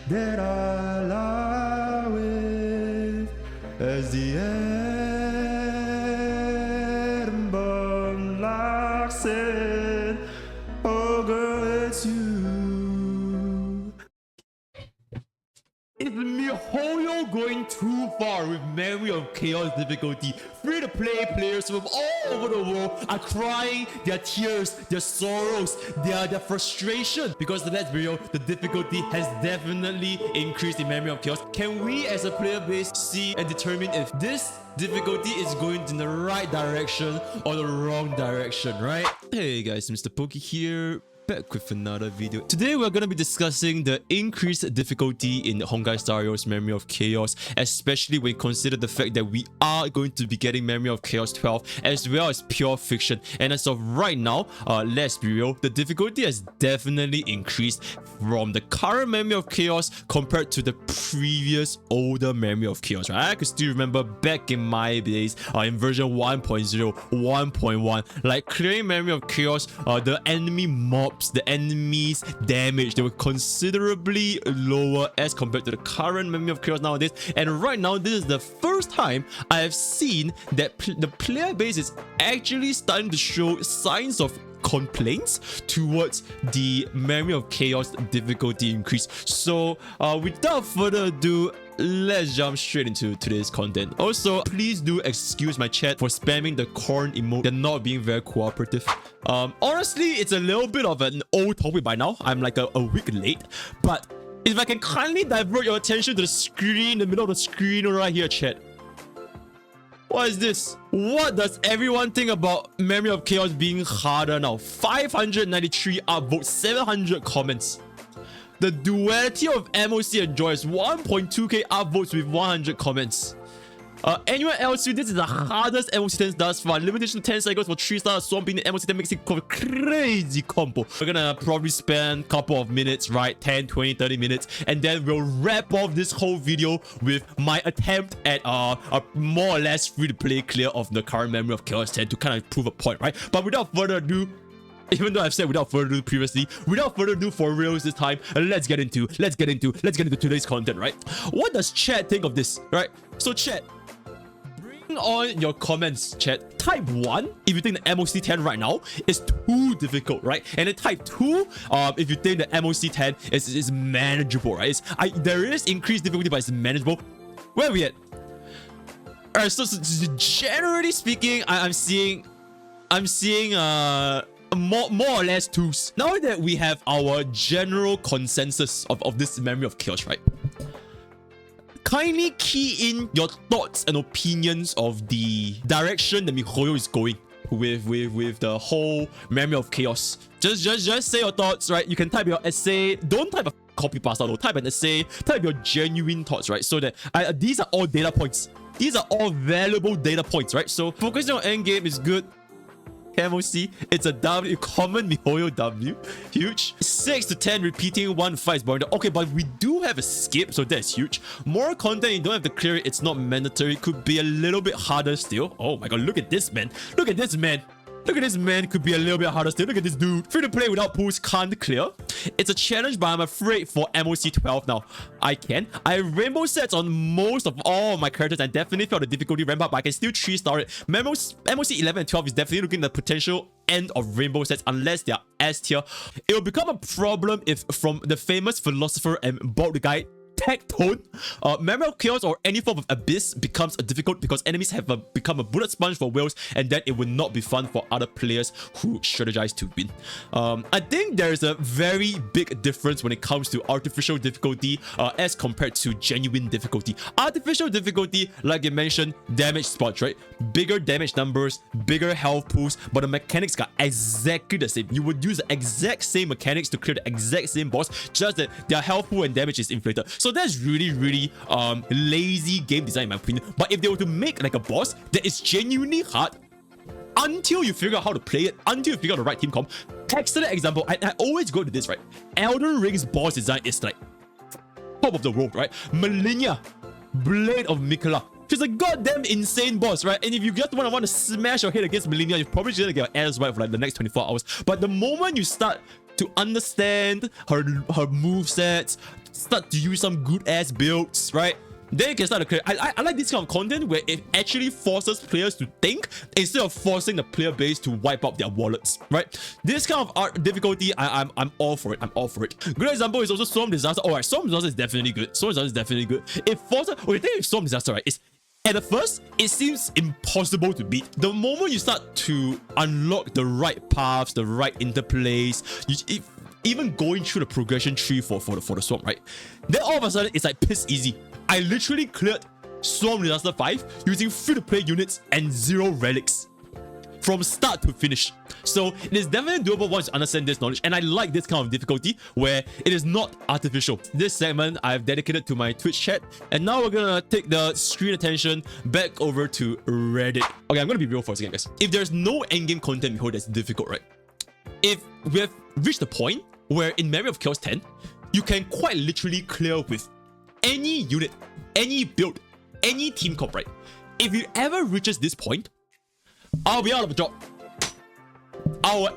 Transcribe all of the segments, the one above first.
that I lie with as the atom bomb locks in. Oh girl, it's you. Is MrPokke going too far with Memory of Chaos difficulty? Free-to-play players from all over the world are crying their tears, their sorrows, their frustration. Because let's be real, the difficulty has definitely increased in Memory of Chaos. Can we as a player base see and determine if this difficulty is going in the right direction or the wrong direction, right? Hey guys, MrPokke here, back with another video. Today we're going to be discussing the increased difficulty in Honkai starrail's Memory of Chaos, especially when you consider the fact that we are going to be getting Memory of Chaos 12 as well as Pure Fiction. And as of right now, let's be real, the difficulty has definitely increased from the current Memory of Chaos compared to the previous older Memory of Chaos, right? I can still remember back in my days in version 1.0, 1.1, like clearing Memory of Chaos, the enemy mob, the enemy's damage, they were considerably lower as compared to the current Memory of Chaos nowadays. And right now, this is the first time I have seen that the player base is actually starting to show signs of complaints towards the Memory of Chaos difficulty increase. So without further ado, let's jump straight into today's content. Also, please do excuse my chat for spamming the corn emote and not being very cooperative. Honestly, it's a little bit of an old topic by now. I'm like a week late, but if I can kindly divert your attention to the screen, the middle of the screen right here, chat. What is this? What does everyone think about Memory of Chaos being harder now? 593 upvotes, 700 comments. The duality of MOC enjoys 1.2k upvotes with 100 comments. Anyone else, this is the hardest MOC 10 thus far. Limitation 10 cycles for 3-star Swamp being the MOC 10 makes it a crazy combo. We're gonna probably spend a couple of minutes, right? 10, 20, 30 minutes. And then we'll wrap off this whole video with my attempt at a more or less free-to-play clear of the current Memory of Chaos 10 to kind of prove a point, right? But without further ado, even though I've said without further ado previously, without further ado for reals this time, let's get into today's content, right? What does chat think of this, right? So chat, bring on your comments, chat. Type 1 if you think the MOC 10 right now is too difficult, right? And then type 2 if you think the MOC 10 is manageable, right? There is increased difficulty, but it's manageable. Where are we at? Alright, so generally speaking, I'm seeing more or less 2s. Now that we have our general consensus of this Memory of Chaos, right? Kindly key in your thoughts and opinions of the direction that MrPokke is going with the whole Memory of Chaos. Just say your thoughts, right? You can type your essay. Don't type a copy pasta though. Type an essay. Type your genuine thoughts, right? So that these are all data points. These are all valuable data points, right? So focusing on endgame is good. MOC, it's a W, common MrPokke W, huge. 6 to 10 repeating 1 fight is boring. Okay, but we do have a skip, so that's huge. More content, you don't have to clear it, it's not mandatory. Could be a little bit harder still. Oh my god, look at this man. Look at this man. Look at this man, could be a little bit harder still. Look at this dude. Free to play without pools, can't clear. It's a challenge, but I'm afraid for MOC 12 now, I can. I have rainbow sets on most of all my characters and definitely felt the difficulty ramp up, but I can still 3-star it. MOC 11 and 12 is definitely looking at the potential end of rainbow sets unless they are S tier. It will become a problem if from the famous philosopher and bald guy Tectone, Memory of Chaos or any form of abyss becomes difficult because enemies have become a bullet sponge for whales, and then it would not be fun for other players who strategize to win. I think there is a very big difference when it comes to artificial difficulty as compared to genuine difficulty. Artificial difficulty, like you mentioned, damage spots, right? Bigger damage numbers, bigger health pools, but the mechanics are exactly the same. You would use the exact same mechanics to clear the exact same boss, just that their health pool and damage is inflated. So that's really lazy game design in my opinion. But if they were to make like a boss that is genuinely hard until you figure out how to play it, until you figure out the right team comp. Excellent example, I always go to this, right? Elden Ring's boss design is like top of the world, right? Malenia, Blade of Mikula. She's a goddamn insane boss, right? And if you just want to smash your head against Malenia, you're probably just gonna get your ass right for like the next 24 hours. But the moment you start to understand her movesets, start to use some good ass builds, right? Then you can start to clear. I like this kind of content where it actually forces players to think instead of forcing the player base to wipe out their wallets, right? This kind of art difficulty, I'm all for it. I'm all for it. Good example is also Storm Disaster. Alright, Storm Disaster is definitely good. Storm Disaster is definitely good. It forces. Okay, the thing with Storm Disaster, right, is at first, it seems impossible to beat. The moment you start to unlock the right paths, the right interplays, even going through the progression tree for the Storm, right? Then all of a sudden, it's like piss easy. I literally cleared Storm Disaster 5 using free-to-play units and 0 relics from start to finish. So it is definitely doable once you understand this knowledge, and I like this kind of difficulty where it is not artificial. This segment I've dedicated to my Twitch chat, and now we're gonna take the screen attention back over to Reddit. Okay, I'm gonna be real for a second, guys. If there's no endgame content behold that's difficult, right? If we have reached the point where in Memory of Chaos 10, you can quite literally clear with any unit, any build, any team comp, right? If it ever reaches this point, I'll be out of a job. I'll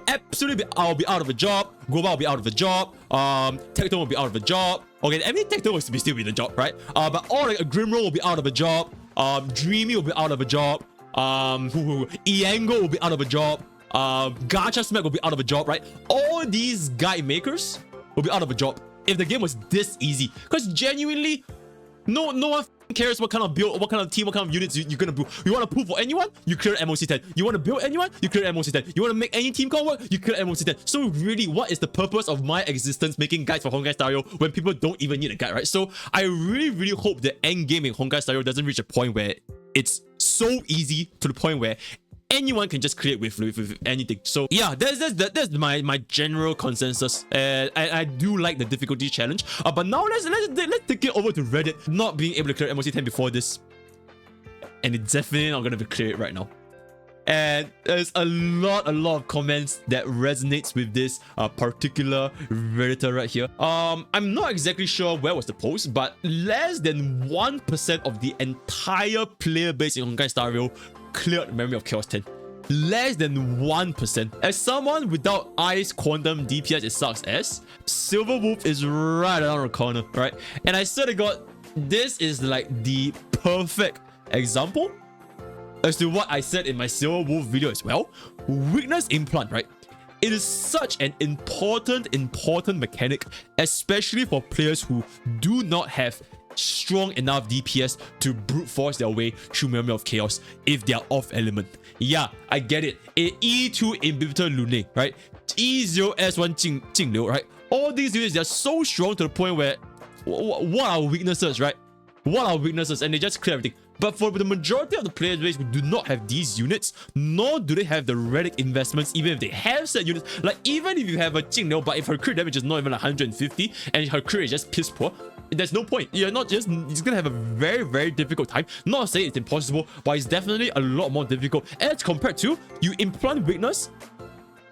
be out of a job. Global will be out of a job. Tecton will be out of a job. Okay, I mean Tecton will still be in a job, right? But all like a Grimroll will be out of a job. Dreamy will be out of a job. Iango will be out of a job. Gacha Smack will be out of a job, right? All these guide makers will be out of a job if the game was this easy. Because genuinely, no one cares what kind of build, what kind of team, what kind of units you're gonna build. You want to pull for anyone, you clear MOC 10. You want to build anyone, you clear MOC 10. You want to make any team call work, you clear MOC 10. So really, what is the purpose of my existence making guides for Honkai Starrail when people don't even need a guide, right? So I really hope the end game in Honkai Starrail doesn't reach a point where it's so easy to the point where anyone can just create with anything. So yeah, that's my general consensus, and I do like the difficulty challenge. But now let's take it over to Reddit. Not being able to clear MOC 10 before this, and it's definitely not gonna be cleared right now. And there's a lot of comments that resonates with this particular Redditor right here. I'm not exactly sure where was the post, but less than 1% of the entire player base in Honkai Starrail cleared Memory of Chaos 10. Less than 1%. As someone without Ice Quantum DPS, it sucks ass. Silver Wolf is right around the corner, right? And I swear to God, this is like the perfect example as to what I said in my Silver Wolf video as well. Weakness implant, right? It is such an important mechanic, especially for players who do not have strong enough DPS to brute force their way through Memory of Chaos if they are off element. Yeah, I get it. E2 Inhibitor Lune, right? E0S1 Jingliu, right? All these units, they are so strong to the point where what are weaknesses, right? What are weaknesses? And they just clear everything. But for the majority of the player base who do not have these units, nor do they have the relic investments, even if they have said units, like even if you have a Jingliu, but if her crit damage is not even 150 and her crit is just piss poor, there's no point. You're gonna have a very difficult time. Not to say it's impossible, but it's definitely a lot more difficult as compared to you implant weakness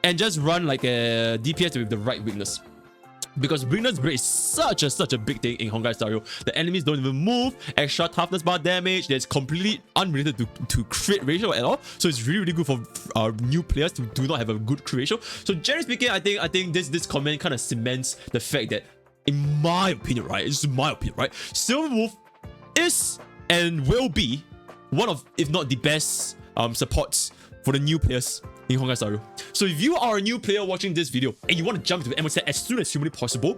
and just run like a DPS with the right weakness. Because weakness break is such a big thing in Honkai Starrail. The enemies don't even move, extra toughness bar damage that's completely unrelated to crit ratio at all. So it's really good for new players who do not have a good crit ratio. So generally speaking, I think this comment kind of cements the fact that, in my opinion, right? It's my opinion, right? Silver Wolf is and will be one of, if not the best supports for the new players in Honkai Starrail. So if you are a new player watching this video and you want to jump to the MOC as soon as humanly possible,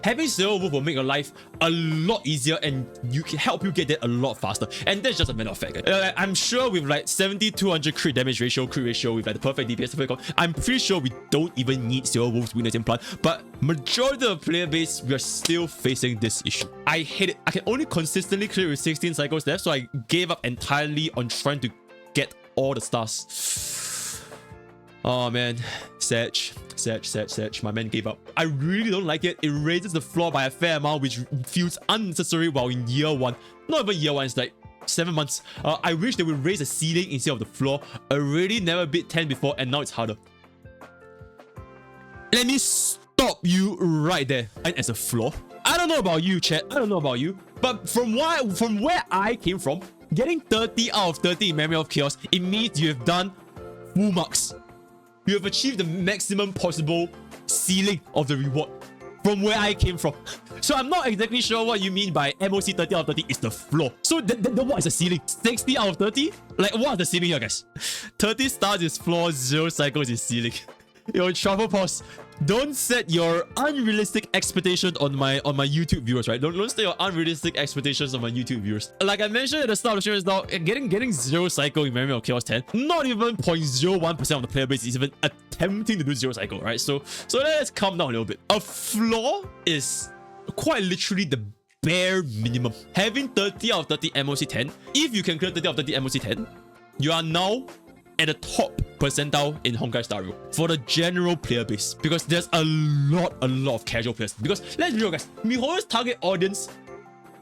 having Silver Wolf will make your life a lot easier and you can help you get there a lot faster. And that's just a matter of fact. I'm sure with like 70-200 crit damage ratio, crit ratio, with like the perfect DPS, I'm pretty sure we don't even need Silver Wolf's weakness implant. But majority of the player base, we are still facing this issue. I hate it. I can only consistently clear with 16 cycles left, so I gave up entirely on trying to get all the stars. Oh man, Sag, my man gave up. I really don't like it. It raises the floor by a fair amount, which feels unnecessary while in year 1. Not even year 1, it's like 7 months. I wish they would raise the ceiling instead of the floor. Already never beat 10 before, and now it's harder. Let me stop you right there. And as a floor, I don't know about you, chat. I don't know about you, but from where I came from, getting 30 out of 30 in Memory of Chaos, it means you have done full marks. You have achieved the maximum possible ceiling of the reward from where I came from. So I'm not exactly sure what you mean by MOC 30 out of 30 is the floor. So then what is the ceiling? 60 out of 30? Like, what is the ceiling here, guys? 30 stars is floor, 0 cycles is ceiling. Yo, travel pause. Don't set your unrealistic expectations on my YouTube viewers, right? Don't set your unrealistic expectations on my YouTube viewers. Like I mentioned at the start of the stream, is now getting 0 cycle in Memory of Chaos 10. Not even 0.01% of the player base is even attempting to do 0 cycle, right? So let's calm down a little bit. A floor is quite literally the bare minimum. Having 30 out of 30 MOC 10, if you can clear 30 out of 30 MOC 10, you are now at the top percentile in Honkai starrail for the general player base, because there's a lot of casual players. Because let's be real, guys, MiHoYo's target audience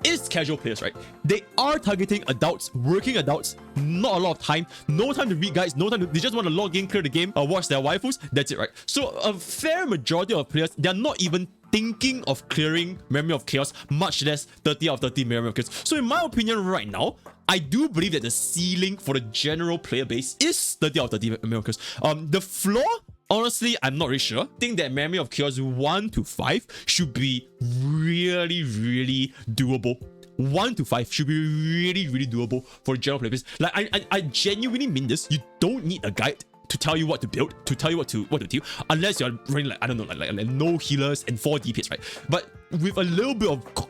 is casual players, right? They are targeting adults, working adults, not a lot of time, no time to read guides, no time to, they just want to log in, clear the game, watch their waifus, that's it, right? So a fair majority of players, they're not even thinking of clearing Memory of Chaos, much less 30 out of 30 Memory of Chaos. So in my opinion right now, I do believe that the ceiling for the general player base is 30 out of 30 Memory of Chaos. The floor, honestly, I'm not really sure. I think that Memory of Chaos 1 to 5 should be really doable. 1 to 5 should be really doable for the general player base. Like I genuinely mean this. You don't need a guide to tell you what to build, to tell you what to do, unless you're running like, I don't know, like no healers and 4 DPS, right? But with a little bit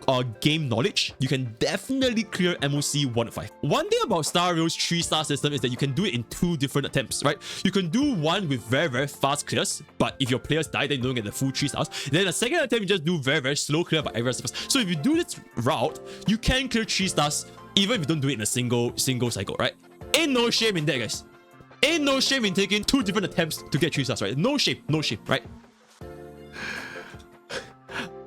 of game knowledge, you can definitely clear MOC 1 to 5. One thing about starrail's 3-star system is that you can do it in 2 different attempts, right? You can do one with very fast clears, but if your players die, then you don't get the full 3 stars. Then the second attempt, you just do very slow clear, but everyone suffers. So if you do this route, you can clear 3 stars, even if you don't do it in a single cycle, right? Ain't no shame in that, guys. Ain't no shame in taking 2 different attempts to get 3 stars, right? No shame, right?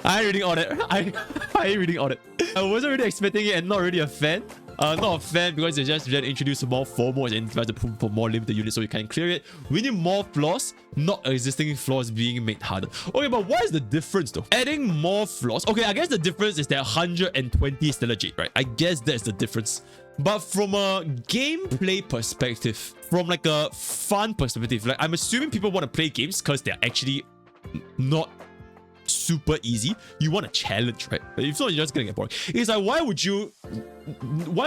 I ain't reading all that. I ain't reading all that. I wasn't really expecting it and not really a fan. Not a fan because they just introduce more FOMO and try to put more limited units so you can clear it. We need more floors, not existing floors being made harder. Okay, but what is the difference though? Adding more floors. Okay, I guess the difference is that 120 Stellar Jade, right? I guess that's the difference. But from a gameplay perspective, from like a fun perspective, like I'm assuming people want to play games because they're actually not super easy. You want a challenge, right? If not, you're just gonna get boring. It's like, why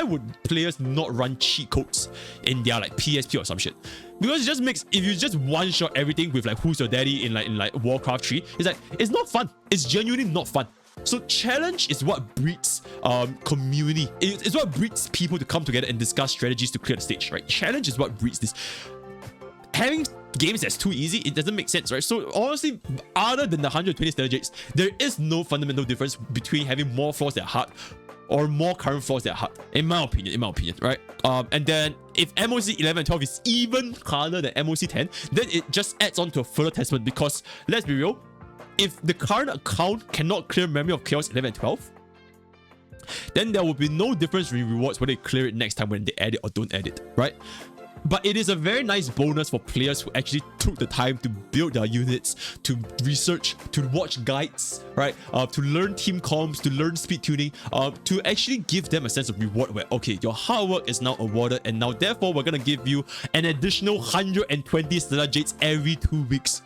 would players not run cheat codes in their like PSP or some shit? Because it just makes, if you just one-shot everything with like who's your daddy in like Warcraft 3, it's like, it's not fun. It's genuinely not fun. So challenge is what breeds community. It's what breeds people to come together and discuss strategies to clear the stage, right? Challenge is what breeds this. Having games that's too easy, it doesn't make sense, right? So honestly, other than the 120 Stellar Jades, there is no fundamental difference between having more floors that are hard or more current floors that are hard, in my opinion, right? And then if MOC 11 and 12 is even harder than MOC 10, then it just adds on to a further testament, because let's be real, if the current account cannot clear Memory of Chaos 11 and 12, then there will be no difference in rewards whether they clear it next time when they add it or don't add it, right? But it is a very nice bonus for players who actually took the time to build their units, to research, to watch guides, right? To learn team comms, to learn speed tuning, to actually give them a sense of reward where, okay, your hard work is now awarded, and now therefore we're gonna give you an additional 120 Stellar Jades every 2 weeks.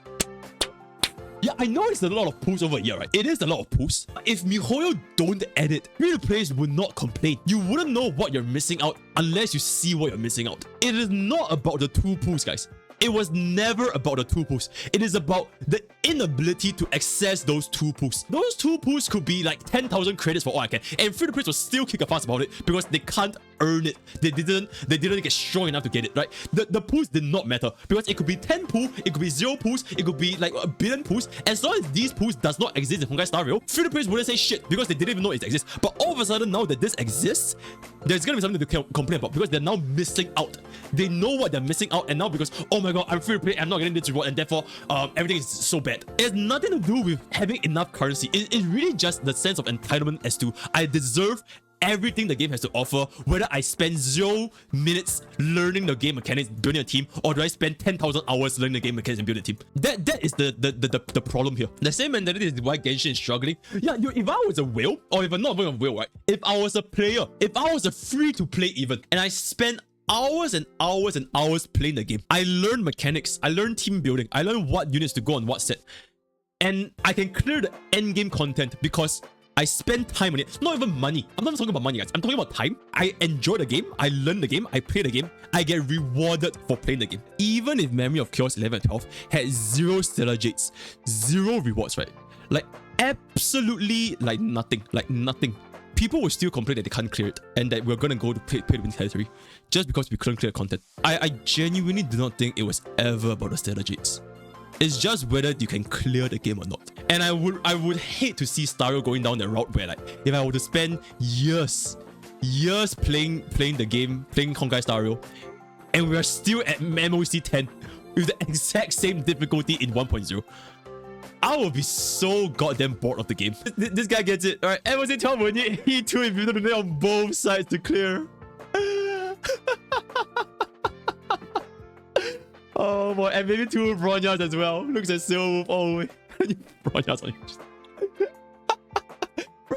Yeah, I know it's a lot of pools over here, right? It is a lot of pools. If MiHoYo don't edit, real players would not complain. You wouldn't know what you're missing out unless you see what you're missing out. It is not about the 2 pools, guys. It was never about the 2 pools. It is about the inability to access those 2 pools. Those 2 pools could be like 10,000 credits for all I can, and free to players will still kick a fuss about it because they can't earn it. They didn't get strong enough to get it, right? The pools did not matter because it could be 10 pools, it could be 0 pools, it could be like a billion pools. As long as these pools does not exist in Honkai starrail, free to players wouldn't say shit because they didn't even know it exists. But all of a sudden, now that this exists, there's gonna be something to complain about because they're now missing out. They know what they're missing out, and now because, oh my god, I'm free to play, I'm not getting this reward, and therefore everything is so bad. It has nothing to do with having enough currency. It's really just the sense of entitlement as to I deserve everything the game has to offer, whether I spend 0 minutes learning the game mechanics, building a team, or do I spend 10,000 hours learning the game mechanics and building a team. That is the problem here. The same mentality is why Genshin is struggling. Yeah, if I was a whale, or if I'm not a whale, right? If I was a player, if I was a free-to-play even, and I spent hours and hours playing the game, I learned mechanics, I learned team building, I learned what units to go on what set. And I can clear the end game content because I spend time on it. Not even money. I'm not even talking about money, guys. I'm talking about time. I enjoy the game. I learn the game. I play the game. I get rewarded for playing the game. Even if Memory of Chaos 11 and 12 had 0 stellar jades, 0 rewards, right? Like absolutely like nothing. Like nothing. People will still complain that they can't clear it and that we're gonna go to pay to win territory just because we couldn't clear content. I genuinely do not think it was ever about the stellar jades. It's just whether you can clear the game or not. And I would hate to see starrail going down the route where, like, if I were to spend years playing the game, playing Honkai starrail, and we're still at MOC 10 with the exact same difficulty in 1.0. I will be so goddamn bored of the game. This guy gets it. Alright, MOC 12 when you hit 2 if you don't know on both sides to clear. Oh boy, and maybe 2 Bronyas as well. Looks at Silverwolf. Oh wait. Bronyas on you.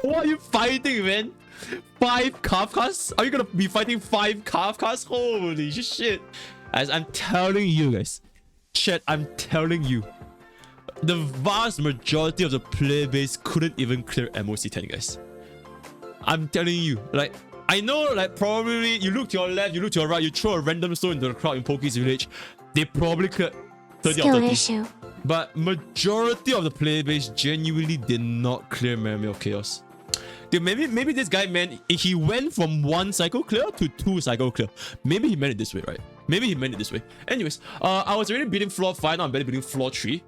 What are you fighting, man? 5 Kafkas? Are you gonna be fighting 5 Kafkas? Holy shit. As I'm telling you guys. Chat, I'm telling you. The vast majority of the player base couldn't even clear MOC 10, guys. I'm telling you. Like, I know, like, probably you look to your left, you look to your right, you throw a random stone into the crowd in Pokke's village. They probably cleared 30 out of 30. Issue. But majority of the player base genuinely did not clear Memory of Chaos. Dude, maybe this guy meant he went from 1 cycle clear to 2 cycle clear. Maybe he meant it this way, right? Maybe he meant it this way. Anyways, I was already beating floor 5, now I'm barely beating floor 3.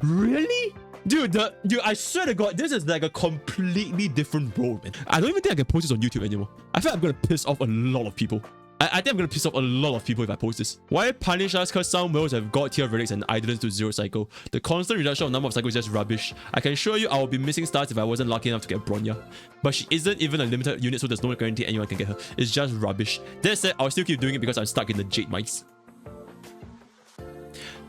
Really? Dude, I swear to God, this is like a completely different role, man. I don't even think I can post this on YouTube anymore. I feel like I'm gonna piss off a lot of people. I think I'm gonna piss off a lot of people if I post this. Why punish us? Because some whales have god tier relics and idlers to 0 cycle. The constant reduction of number of cycles is just rubbish. I can assure you I will be missing stars if I wasn't lucky enough to get Bronya. But she isn't even a limited unit, so there's no guarantee anyone can get her. It's just rubbish. That said, I'll still keep doing it because I'm stuck in the jade mines.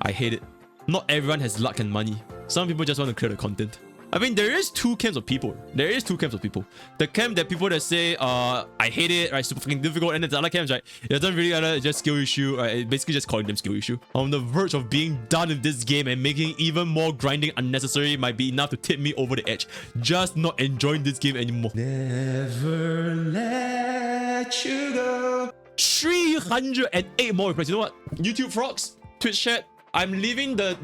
I hate it. Not everyone has luck and money. Some people just want to clear the content. I mean, there is 2 camps of people. There is 2 camps of people. The camp that people that say, I hate it, right, super fucking difficult, and then the other camps, right, it doesn't really matter, it's just skill issue, right, it's basically just calling them skill issue. On the verge of being done in this game and making even more grinding unnecessary might be enough to tip me over the edge. Just not enjoying this game anymore. Never let you go. 308 more requests. You know what? YouTube frogs, Twitch chat, I'm leaving the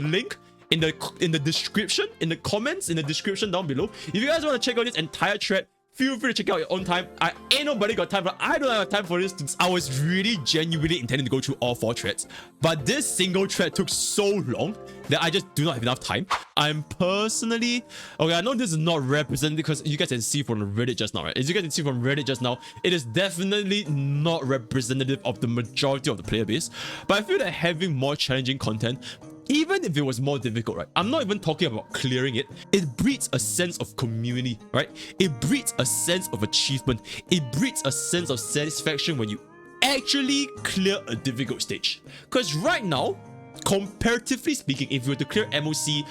link in the description, in the comments, in the description down below. If you guys want to check out this entire thread, feel free to check out your own time. Ain't nobody got time for it. I don't have time for this. I was really genuinely intending to go through all 4 threads, but this single thread took so long that I just do not have enough time. I'm personally okay. I know this is not representative because you guys can see from Reddit just now, right? As you guys can see from Reddit just now, it is definitely not representative of the majority of the player base. But I feel that having more challenging content, even if it was more difficult, right? I'm not even talking about clearing it. It breeds a sense of community, right? It breeds a sense of achievement. It breeds a sense of satisfaction when you actually clear a difficult stage. Because right now, comparatively speaking, if you were to clear MOC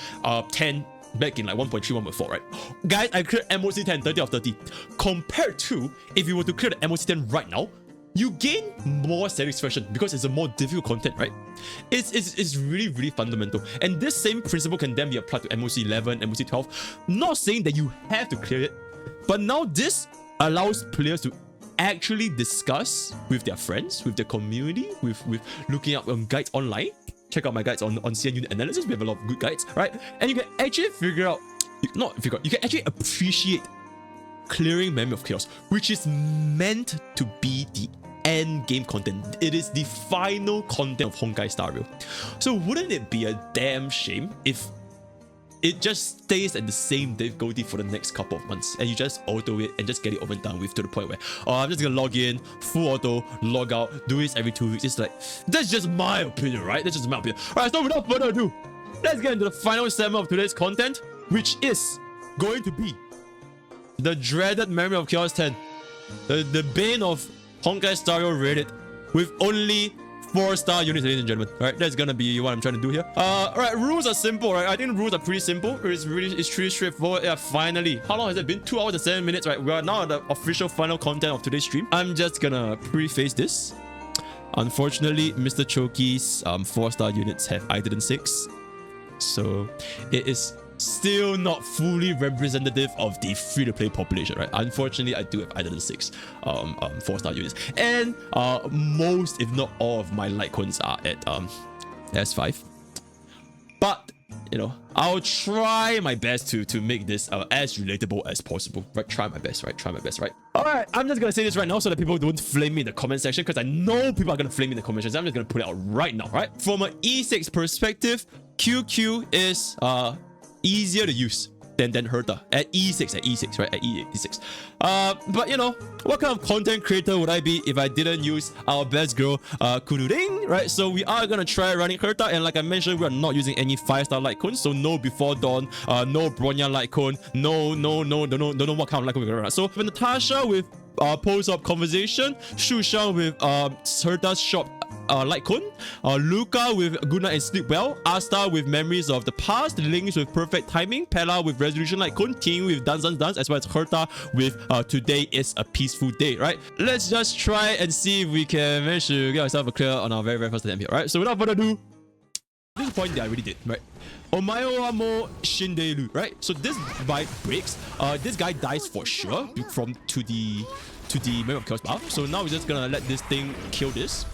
10 back in like 1.3, 1.4, right? Guys, I cleared MOC 10, 30 of 30. Compared to if you were to clear the MOC 10 right now, you gain more satisfaction because it's a more difficult content, right? It's really, really fundamental. And this same principle can then be applied to MOC 11, MOC 12. Not saying that you have to clear it, but now this allows players to actually discuss with their friends, with their community, with looking up on guides online. Check out my guides on CN unit analysis. We have a lot of good guides, right? And you can actually figure out, you can actually appreciate clearing Memory of Chaos, which is meant to be the end game content. It is the final content of Honkai starrail. So wouldn't it be a damn shame if it just stays at the same difficulty for the next couple of months and you just auto it and just get it over and done with to the point where, oh, I'm just gonna log in, full auto, log out, do this every 2 weeks. It's like, that's just my opinion, right? That's just my opinion. Alright, so without further ado, let's get into the final segment of today's content, which is going to be the dreaded Memory of Chaos 10, the bane of Honkai starrail Reddit, with only 4-star units, ladies and gentlemen. Alright, that's gonna be what I'm trying to do here. Alright, rules are simple, right? I think the rules are pretty simple. It's pretty straightforward. Yeah, finally. How long has it been? 2 hours and 7 minutes, right? We are now at the official final content of today's stream. I'm just gonna preface this. Unfortunately, MrPokke's 4-star units have idle 6. So it is still not fully representative of the free-to-play population, right? Unfortunately, I do have either the 6 4-star units, and most, if not all, of my Litecoins are at S5. But you know, I'll try my best to make this as relatable as possible, right? Try my best, right? All right, I'm just gonna say this right now so that people don't flame me in the comment section, because I know people are gonna flame me in the comment section. I'm just gonna put it out right now, right? From an E6 perspective, QQ is easier to use than Herta at E6, right? At E6. But you know, what kind of content creator would I be if I didn't use our best girl, Kururing, right? So we are gonna try running Herta, and like I mentioned, we are not using any 5-star Litecoin, so no Before Dawn, no Bronya Litecoin, no, don't know what kind of Litecoin we're gonna run. So for Natasha with post-op conversation, Shusha with Herta's shop Litecoin, Luca with Good Night and Sleep Well, Asta with Memories of the Past, Links with Perfect Timing, Pella with Resolution Litecoin, King with Dance, as well as Herta with Today is a Peaceful Day, right? Let's just try and see if we can manage to get ourselves a clear on our very first attempt here, right? So without further ado, this point that I already did, right? Omayo wa mo shinderu, right? So this vibe breaks. This guy dies for sure to the Memory of Chaos buff. So now we're just gonna let this thing kill this.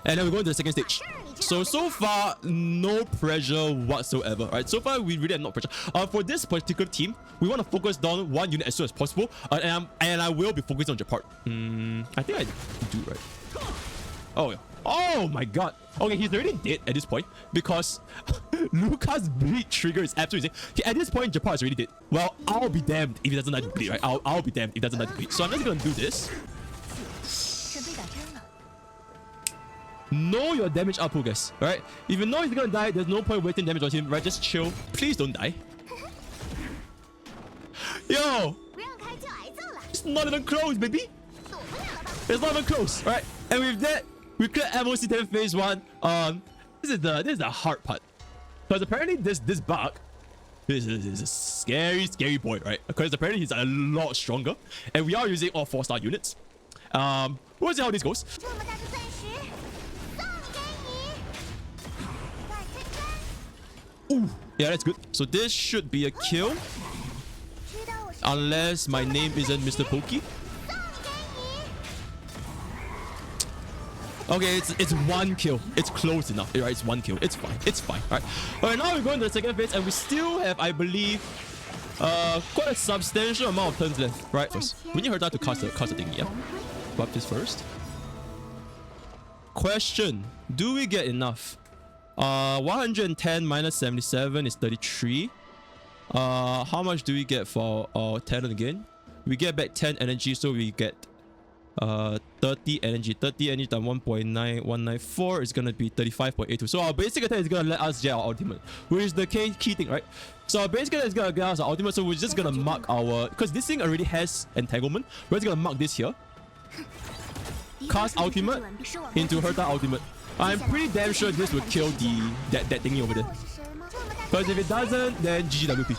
And then we're going to the second stage. So far, no pressure whatsoever, right? So far, we really have no pressure. For this particular team, we want to focus down one unit as soon as possible. And I will be focusing on Japart. I think I do, right? Oh my god. Okay, he's already dead at this point because Luca's bleed trigger is absolutely insane. At this point, Japart is already dead. Well, I'll be damned if he doesn't die to bleed, right? I'll be damned if he doesn't die to bleed. So I'm just gonna do this. Know your damage output, guys. Alright? If you know he's gonna die, there's no point wasting damage on him, right? Just chill. Please don't die. Yo! It's not even close, baby! It's not even close, right? And with that, we clear MOC 10 phase 1. This is the hard part. Because apparently this bug is a scary boy, right? Because apparently he's a lot stronger. And we are using all 4-star units. We'll see how this goes. Ooh, yeah, that's good. So this should be a kill. Unless my name isn't MrPokke. Okay, it's 1 kill. It's close enough. Right, it's 1 kill. It's fine. Alright. Alright, now we're going to the second phase, and we still have, I believe, quite a substantial amount of turns left. Right. First, we need Herta to cast the thing, yeah. Buff this first. Question: do we get enough? 110 minus 77 is 33. How much do we get for talent again? We get back 10 energy, so we get 30 energy. 30 energy times 1.9194 is gonna be 35.82. So our basic attack is gonna let us get our ultimate, which is the key thing, right? So our basic attack is gonna get us our ultimate. So we're just gonna mark our, because this thing already has entanglement. We're just gonna mark this here. Cast ultimate into Herta ultimate. I'm pretty damn sure this will kill that thingy over there. Because if it doesn't, then GGWP.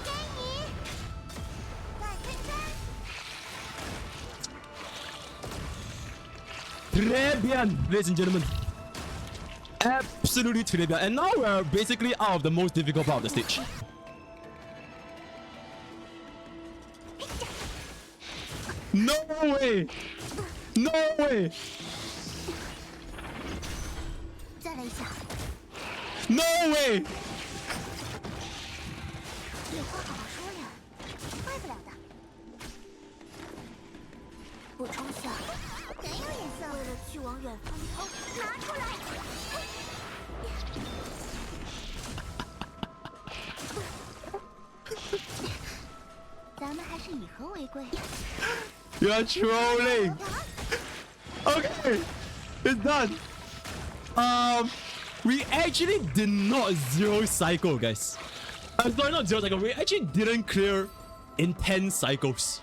Très bien, ladies and gentlemen. Absolutely très bien. And now we're basically out of the most difficult part of the stage. No way! No way! No way! You're trolling! Okay! It's done! We actually did not zero cycle, guys. Sorry, not zero cycle. We actually didn't clear in 10 cycles.